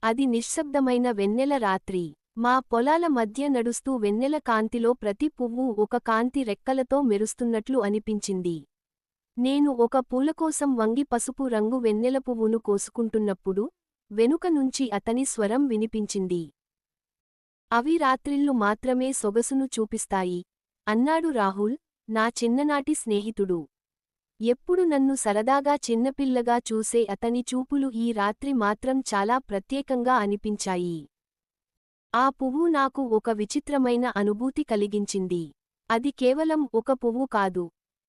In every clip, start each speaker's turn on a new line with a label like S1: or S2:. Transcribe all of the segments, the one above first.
S1: అది నిశ్శబ్దమైన వెన్నెల రాత్రి. మా పొలాల మధ్య నడుస్తూ వెన్నెల కాంతిలో ప్రతి పువ్వు ఒక కాంతి రెక్కలతో మెరుస్తున్నట్లు అనిపించింది. నేను ఒక పూలకోసం వంగి పసుపు రంగు వెన్నెల పువ్వును కోసుకుంటున్నప్పుడు వెనుక నుంచి అతని స్వరం వినిపించింది. అవి రాత్రిళ్ళు మాత్రమే సొగసును చూపిస్తాయి అన్నాడు రాహుల్, నా చిన్ననాటి స్నేహితుడు. ఎప్పుడు నన్ను సరదాగా చిన్నపిల్లగా చూసే అతని చూపులు ఈ రాత్రి మాత్రం చాలా ప్రత్యేకంగా అనిపించాయి. ఆ పువ్వు నాకు ఒక విచిత్రమైన అనుభూతి కలిగించింది. అది కేవలం ఒక పువ్వు కాదు,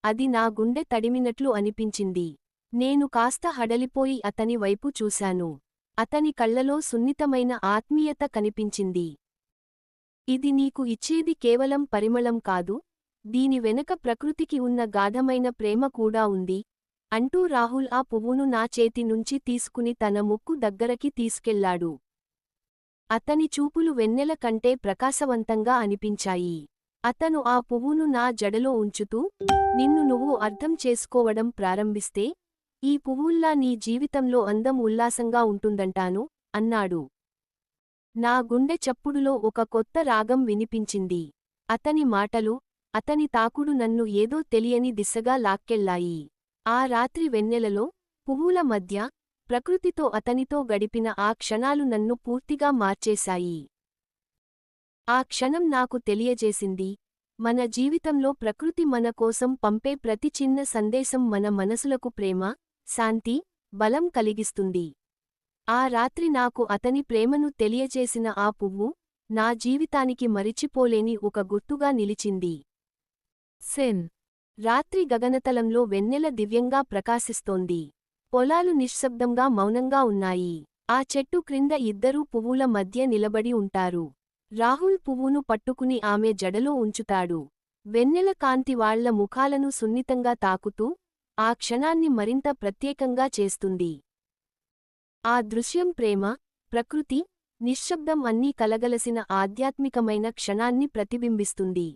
S1: అది నా గుండె తడిమినట్లు అనిపించింది. నేను కాస్త హడలిపోయి అతని వైపు చూశాను. అతని కళ్లలో సున్నితమైన ఆత్మీయత కనిపించింది. ఇది నీకు ఇచ్చేది కేవలం పరిమళం కాదు, దీని వెనక ప్రకృతికి ఉన్న గాఢమైన ప్రేమ కూడా ఉంది అంటూ రాహుల్ ఆ పువ్వును నా చేతి నుంచి తీసుకుని తన ముక్కు దగ్గరకి తీసుకెళ్లాడు. అతని చూపులు వెన్నెల కంటే ప్రకాశవంతంగా అనిపించాయి. అతను ఆ పువ్వును నా జడలో ఉంచుతూ, నిన్ను నువ్వు అర్థం చేసుకోవడం ప్రారంభిస్తే ఈ పువ్వుల్లా నీ జీవితంలో అందం ఉల్లాసంగా ఉంటుందంటాను అన్నాడు. నా గుండె చప్పుడులో ఒక కొత్త రాగం వినిపించింది. అతని మాటలు, అతని తాకుడు నన్ను ఏదో తెలియని దిశగా లాక్కెళ్ళాయి. ఆ రాత్రి వెన్నెలలో, పువ్వుల మధ్య, ప్రకృతితో అతనితో గడిపిన ఆ క్షణాలు నన్ను పూర్తిగా మార్చేశాయి. ఆ క్షణం నాకు తెలియజేసింది, మన జీవితంలో ప్రకృతి మన కోసం పంపే ప్రతి చిన్న సందేశం మన మనసులకు ప్రేమ, శాంతి, బలం కలిగిస్తుంది. ఆ రాత్రి నాకు అతని ప్రేమను తెలియజేసిన ఆ పువ్వు, నా జీవితానికి మరిచిపోలేని ఒక గుర్తుగా నిలిచింది. సెన్. రాత్రి గగనతలంలో వెన్నెల దివ్యంగా ప్రకాశిస్తోంది. పొలాలు నిశ్శబ్దంగా మౌనంగా ఉన్నాయి. ఆ చెట్టు క్రింద ఇద్దరూ పువ్వుల మధ్య నిలబడి ఉంటారు. రాహుల్ పువ్వును పట్టుకుని ఆమె జడలో ఉంచుతాడు. వెన్నెల కాంతి వాళ్ల ముఖాలను సున్నితంగా తాకుతూ ఆ క్షణాన్ని మరింత ప్రత్యేకంగా చేస్తుంది. ఆ దృశ్యం ప్రేమ, ప్రకృతి, నిశ్శబ్దం అన్నీ కలగలసిన ఆధ్యాత్మికమైన క్షణాన్ని ప్రతిబింబిస్తుంది.